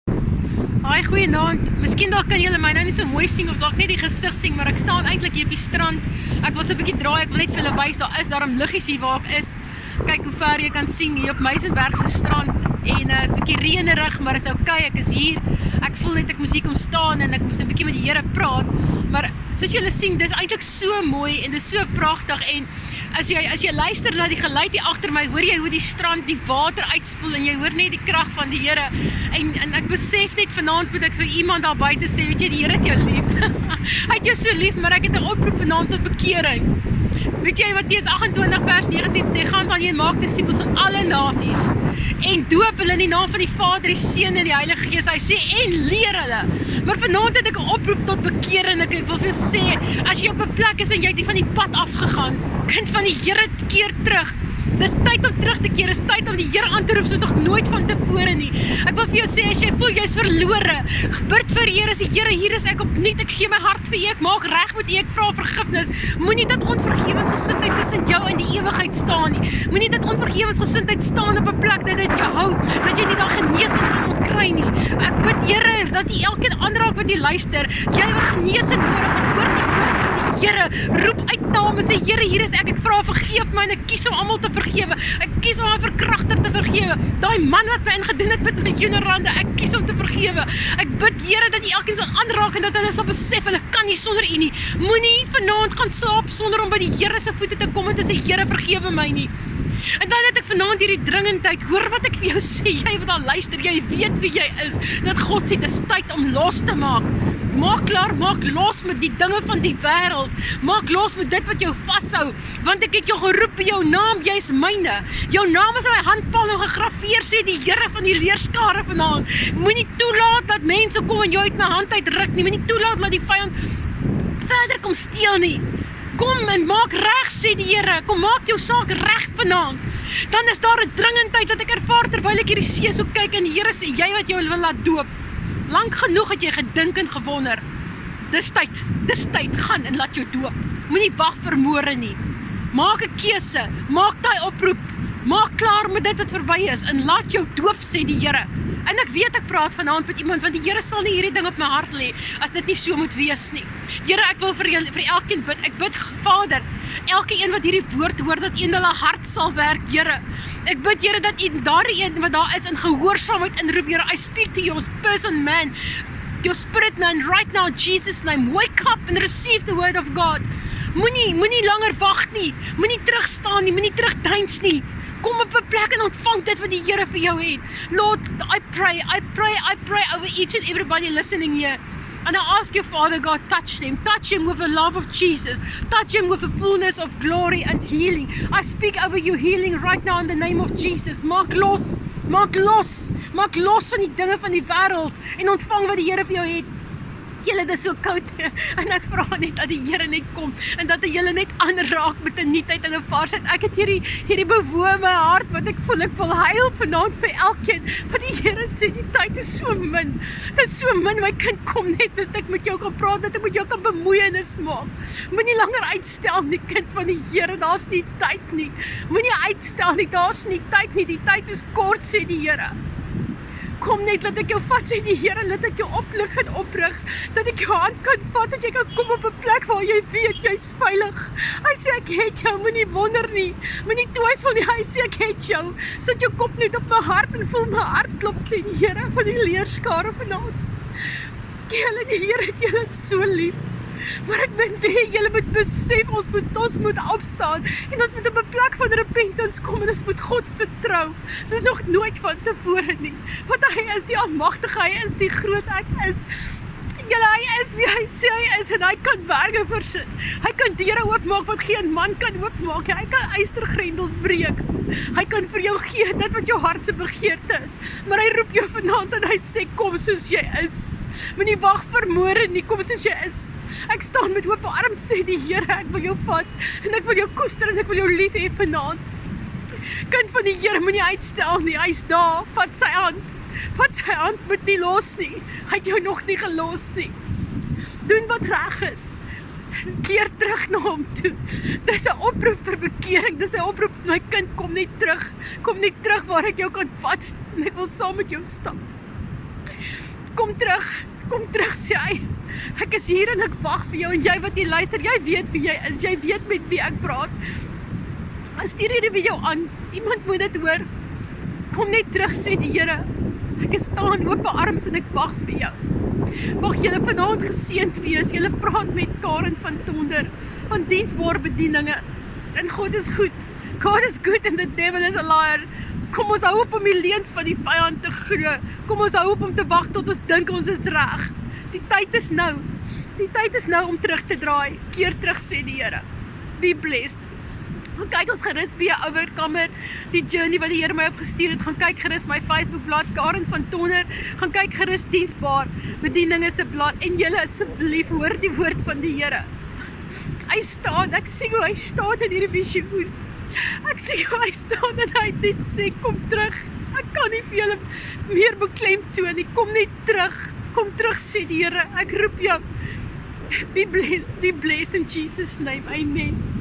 Haai, goeienaand. Miskien dalk kan julle my nou nie so mooi sien of dalk net die gesig sien, maar ek staan eintlik hier op die strand. Ek wil so 'n bietjie draai, ek wil net vir julle wys, daar is daarom liggies hier waar ek is. Kyk hoe ver jy kan sien hier op Meisenberg se strand en is 'n bietjie reënerig, maar is okay, ek is hier. Ek voel net ek moes hier kom staan en ek moes 'n bietjie met die Here praat. Maar soos julle sien, dis eintlik so mooi en dis so pragtig en as jy luister na die geluid hier agter my, hoor jy hoe die strand die water uitspoel en jy hoor net die krag van die Here. En ek besef net vanaand moet ek vir iemand daar buite sê, weet jy, die Here het jou lief. Hy het jou so lief, maar ek het 'n oproep vanaand tot bekering. Weet jy Matteus 28 vers 19 sê, gaan dan jy maak disippels van alle nasies en doop hulle in die naam van die Vader, die Seun en die Heilige Gees. Hy sê en leer hulle. Maar vanaand het ek 'n oproep tot bekering. Ek wil vir jou sê, as jy op 'n plek is en jy het van die pad afgegaan, kind van die Here, keer terug. Dis tyd om terug te keer, dis tyd om die Here aan te roep soos nog nooit van tevore nie. Ek wil vir jou sê, as jy voel jy's verlore, bid vir die Here, sê Here, hier is ek opnuut, ek gee my hart vir U, ek maak reg met U, ek vra vergifnis. Moenie dat onvergewensgesindheid tussen jou en die ewigheid staan nie. Moenie dat onvergewensgesindheid staan op 'n plek dat dit jou hou, dat jy nie daar genesing kan ontkry nie. Ek bid Here, dat U elkeen aanraak wat jy luister, jy wat genesing nodig het, hoor die woord van die Here, roep uit naam en sê Here, hier is ek vra vergeef my en ek kies om almal te vergewe. Ek kies om 'n verkragter te vergewe. Daai man wat my ingedoen het met miljoene rande, ek kies om te vergewe. Ek bid Here dat U elkeen sal aanraak en dat hulle sal besef hulle kan nie sonder U nie. Moenie vanaand gaan slaap sonder om by die Here se voete te kom en te sê Here, vergewe my nie. En dan het ek vanaand hierdie dringendheid, hoor wat ek vir jou sê, jy wat daar luister, jy weet wie jy is, dat God sê, dis tyd om los te maak. Maak klaar, maak los met die dinge van die wêreld, maak los met dit wat jou vashou, want ek het jou geroep by jou naam, jy is myne. Jou naam is op my handpalm gegraveer, sê die Here van die leerskare vanaand. Moenie toelaat dat mense kom en jou uit my hand uitruk nie, moenie toelaat dat die vyand verder kom steel nie. Kom en maak reg, sê die Here. Kom maak jou saak reg vanaand. Dan is daar 'n dringendheid dat ek ervaar terwyl ek hierdie see so kyk en die Here sê, jy wat jou wil laat doop. Lank genoeg het jy gedink en gewonder. Dis tyd, gaan en laat jou doop. Moenie wag vir môre nie. Maak 'n keuse, maak daai oproep. Maak klaar met dit wat verby is en laat jou doop, sê die Here. En ek weet ek praat vanaand met iemand, want die Here sal nie hierdie ding op my hart lê, as dit nie so moet wees nie. Here, ek wil vir elkeen bid, ek bid Vader, elke een wat hierdie woord hoor, dat U in hulle hart sal werk, Here. Ek bid Here, dat U daardie een wat daar is in gehoorsaamheid inroep, Here, I speak to your person man, your spirit man, right now in Jesus' name, wake up and receive the word of God. Moenie langer wag nie, moenie terugstaan nie, moenie terugdeins nie. Kom op 'n plek en ontvang dit wat die Here vir jou het. Lord, I pray over each and everybody listening here. And I ask you, Father God, touch them with the love of Jesus, touch them with the fullness of glory and healing. I speak over you healing right now in the name of Jesus. Maak los van die dinge van die wêreld en ontvang wat die Here vir jou het. Julle, dis so koud en ek vra net dat die Here net kom en dat hy julle net aanraak met 'n nuutheid en 'n varsheid. Ek het hierdie bewoe my hart wat ek wil huil vanaand vir elkeen, want die Here sê die tyd is so min. Dit is so min, my kind, kom net dat ek met jou kan praat, dat ek met jou kan bemoeienis maak. Moenie langer uitstel nie, kind van die Here, daar's nie tyd nie. Moenie uitstel nie, daar's nie tyd nie, die tyd is kort, sê die Here. Kom net, laat ek jou vat, sê die Here, laat ek jou oplig en oprig, dat ek jou hand kan vat, dat jy kan kom op 'n plek waar jy weet, jy's veilig. Hy sê, ek het jou, moenie wonder nie, moenie twyfel nie, hy sê, ek het jou. Sit jou kop net op my hart en voel my hart klop, sê die Here van die leerskare vanaand. Julle, die Here het julle so lief. Maar ek wens nie, julle moet besef, ons moet opstaan en ons moet op 'n plek van repentance kom en ons moet God vertrou, soos nog nooit van tevore nie. Want hy is die almagtige, hy is die groot ek is. Julle, hy is wie hy sê hy is en hy kan berge versit. Hy kan deure oopmaak wat geen man kan oopmaak. Hy kan ystergrendels breek. Hy kan vir jou gee dit wat jou hart se begeerte is. Maar hy roep jou vanaand en hy sê kom soos jy is. Moenie wag vir môre nie, kom soos jy is. Ek staan met oop arms, sê die Here, ek wil jou vat en ek wil jou koester en ek wil jou lief hê vanaand. Kind van die Here, moenie uitstel nie, hy's daar, vat sy hand, moet nie los nie, hy het jou nog nie gelos nie. Doen wat reg is, keer terug na hom toe. Dis 'n oproep vir bekering, dis 'n oproep, my kind, kom net terug waar ek jou kan vat en ek wil saam met jou stap. kom terug sê hy. Ek is hier en ek wag vir jou en jy wat hier luister, jy weet wie jy is, jy weet met wie ek praat. Stuur hierdie video aan, iemand moet dit hoor. Kom net terug, sê die Here. Ek staan oop arms en ek wag vir jou. Mag julle vanaand geseënd wees. Julle praat met Karen van Tonder, van Diensbare Bedieninge. En God is goed. God is good and the devil is a liar. Kom ons hou op om die leuns van die vyand te glo. Kom ons hou op om te wag tot ons dink ons is reg. Die tyd is nou. Die tyd is nou om terug te draai. Keer terug, sê die Here. Be blessed. Gaan kyk ons gerus by 'n Overcomer, die journey wat die Here my opgestuur het. Gaan kyk gerus my Facebookblad, Karen van Tonder. Gaan kyk gerus Diensbare Bedieninge se blad. En julle asseblief hoor die woord van die Here. Hy staan, ek sien hoe hy staan in hierdie visioen. Ek sien hoe hy staan en hy net sê, kom terug. Ek kan nie vir julle meer beklemtoon nie. Kom net terug. Kom terug, sê die Here. Ek roep jou. Be blessed in Jesus' name. Amen.